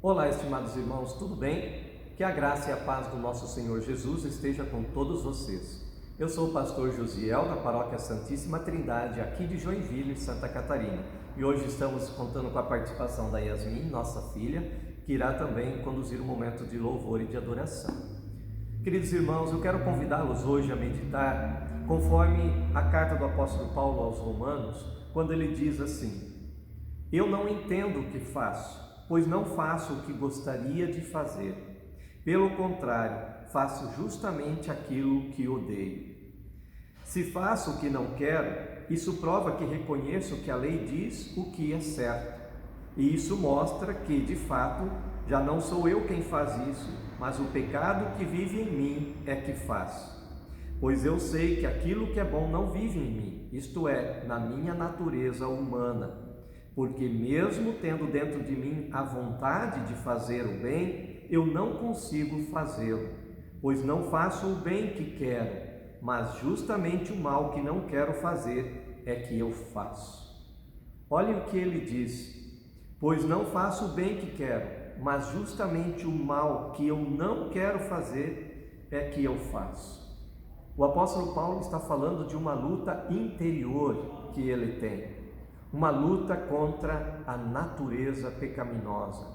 Olá, estimados irmãos, tudo bem? Que a graça e a paz do nosso Senhor Jesus esteja com todos vocês. Eu sou o pastor Josiel, da Paróquia Santíssima Trindade, aqui de Joinville, Santa Catarina. E hoje estamos contando com a participação da Yasmin, nossa filha, que irá também conduzir um momento de louvor e de adoração. Queridos irmãos, eu quero convidá-los hoje a meditar conforme a carta do apóstolo Paulo aos Romanos, quando ele diz assim: Eu não entendo o que faço, pois não faço o que gostaria de fazer. Pelo contrário, faço justamente aquilo que odeio. Se faço o que não quero, isso prova que reconheço que a lei diz o que é certo. E isso mostra que, de fato, já não sou eu quem faz isso, mas o pecado que vive em mim é que faz. Pois eu sei que aquilo que é bom não vive em mim, isto é, na minha natureza humana. Porque mesmo tendo dentro de mim a vontade de fazer o bem, eu não consigo fazê-lo, pois não faço o bem que quero, mas justamente o mal que não quero fazer é que eu faço. Olhe o que ele diz: pois não faço o bem que quero, mas justamente o mal que eu não quero fazer é que eu faço. O apóstolo Paulo está falando de uma luta interior que ele tem. Uma luta contra a natureza pecaminosa,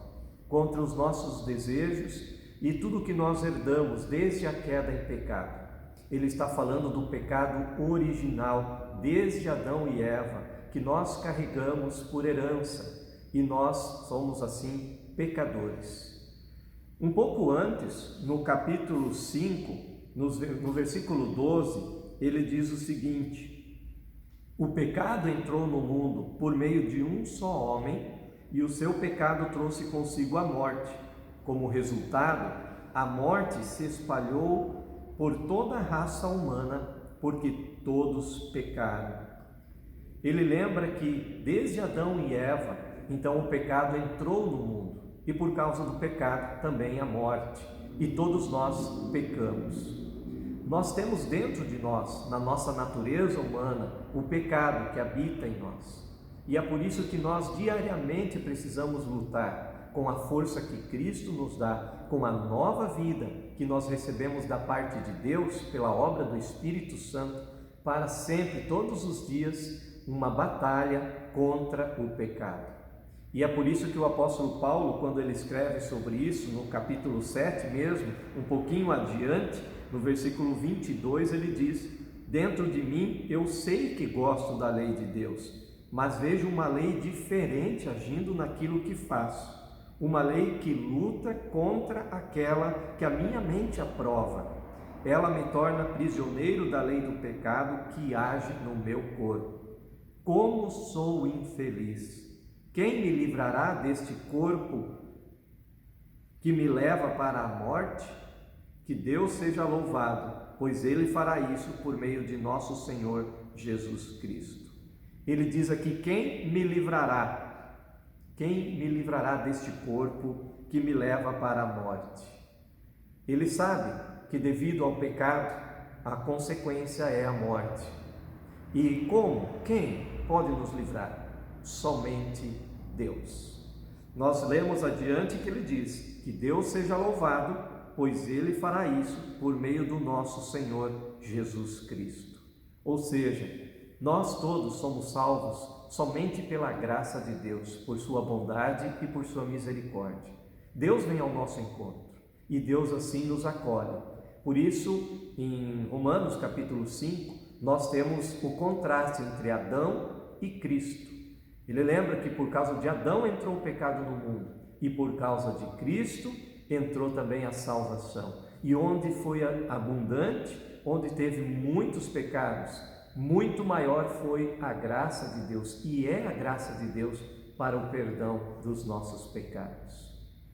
contra os nossos desejos e tudo que nós herdamos desde a queda em pecado. Ele está falando do pecado original, desde Adão e Eva, que nós carregamos por herança e nós somos assim pecadores. Um pouco antes, no capítulo 5, no versículo 12, ele diz o seguinte: o pecado entrou no mundo por meio de um só homem, e o seu pecado trouxe consigo a morte. Como resultado, a morte se espalhou por toda a raça humana, porque todos pecaram. Ele lembra que desde Adão e Eva, então o pecado entrou no mundo, e por causa do pecado também a morte, e todos nós pecamos. Nós temos dentro de nós, na nossa natureza humana, o pecado que habita em nós. E é por isso que nós diariamente precisamos lutar com a força que Cristo nos dá, com a nova vida que nós recebemos da parte de Deus pela obra do Espírito Santo, para sempre, todos os dias, uma batalha contra o pecado. E é por isso que o apóstolo Paulo, quando ele escreve sobre isso, no capítulo 7 mesmo, um pouquinho adiante, no versículo 22, ele diz: dentro de mim eu sei que gosto da lei de Deus, mas vejo uma lei diferente agindo naquilo que faço. Uma lei que luta contra aquela que a minha mente aprova. Ela me torna prisioneiro da lei do pecado que age no meu corpo. Como sou infeliz! Quem me livrará deste corpo que me leva para a morte? Que Deus seja louvado, pois Ele fará isso por meio de nosso Senhor Jesus Cristo. Ele diz aqui: quem me livrará? Quem me livrará deste corpo que me leva para a morte? Ele sabe que devido ao pecado, a consequência é a morte. E como? Quem pode nos livrar? Somente Deus. Nós lemos adiante que ele diz: que Deus seja louvado, pois Ele fará isso por meio do nosso Senhor Jesus Cristo. Ou seja, nós todos somos salvos somente pela graça de Deus, por sua bondade e por sua misericórdia. Deus vem ao nosso encontro e Deus assim nos acolhe. Por isso, em Romanos capítulo 5, nós temos o contraste entre Adão e Cristo. Ele lembra que por causa de Adão entrou o pecado no mundo e por causa de Cristo entrou também a salvação. E onde foi abundante, onde teve muitos pecados, muito maior foi a graça de Deus, e é a graça de Deus para o perdão dos nossos pecados.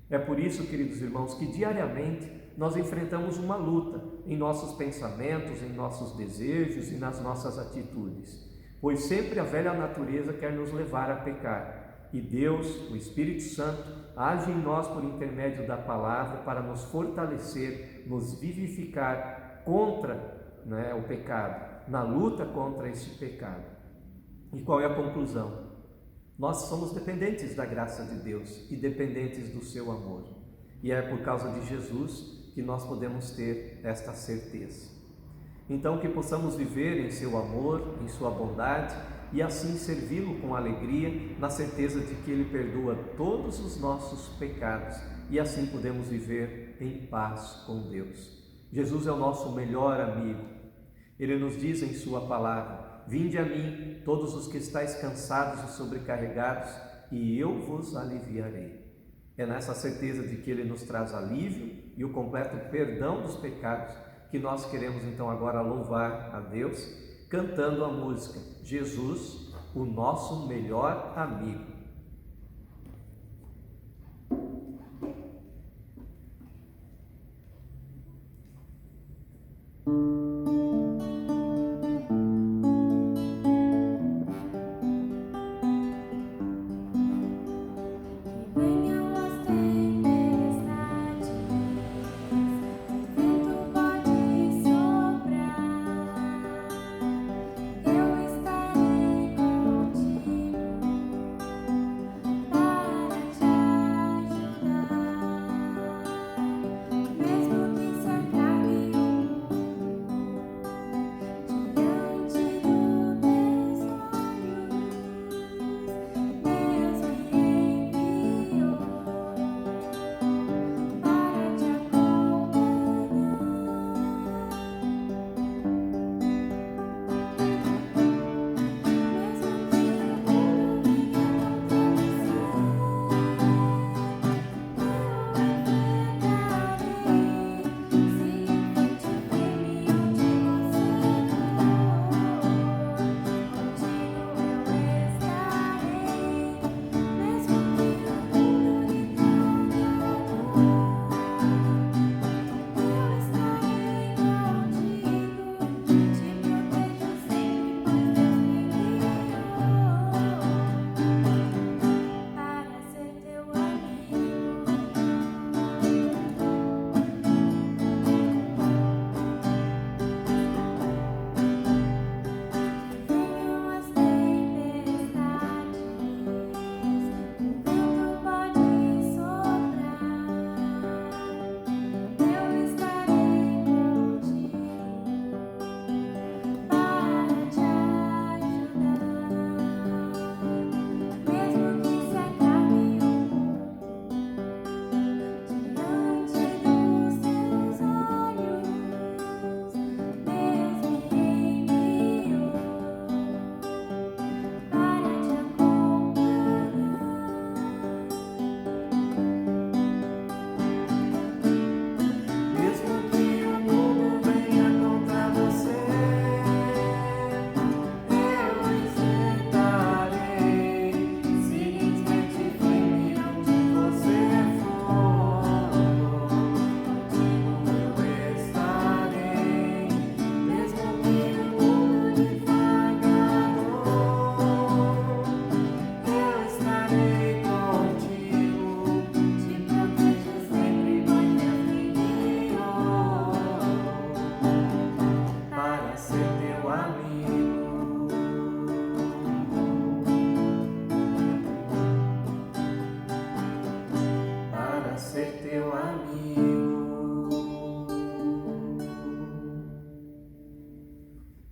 É por isso, queridos irmãos, que diariamente nós enfrentamos uma luta em nossos pensamentos, em nossos desejos e nas nossas atitudes, pois sempre a velha natureza quer nos levar a pecar. E Deus, o Espírito Santo, age em nós por intermédio da palavra para nos fortalecer, nos vivificar contra o pecado, na luta contra esse pecado. E qual é a conclusão? Nós somos dependentes da graça de Deus e dependentes do seu amor. E é por causa de Jesus que nós podemos ter esta certeza. Então, que possamos viver em seu amor, em sua bondade e assim servi-lo com alegria, na certeza de que ele perdoa todos os nossos pecados e assim podemos viver em paz com Deus. Jesus é o nosso melhor amigo. Ele nos diz em sua palavra: vinde a mim, todos os que estáis cansados e sobrecarregados, e eu vos aliviarei. É nessa certeza de que ele nos traz alívio e o completo perdão dos pecados que nós queremos então agora louvar a Deus, cantando a música Jesus, o nosso melhor amigo.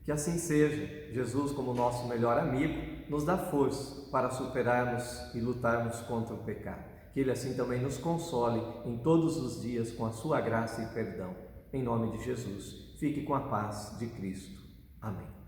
Que assim seja. Jesus, como nosso melhor amigo, nos dá força para superarmos e lutarmos contra o pecado. Que Ele assim também nos console em todos os dias com a sua graça e perdão. Em nome de Jesus, fique com a paz de Cristo. Amém.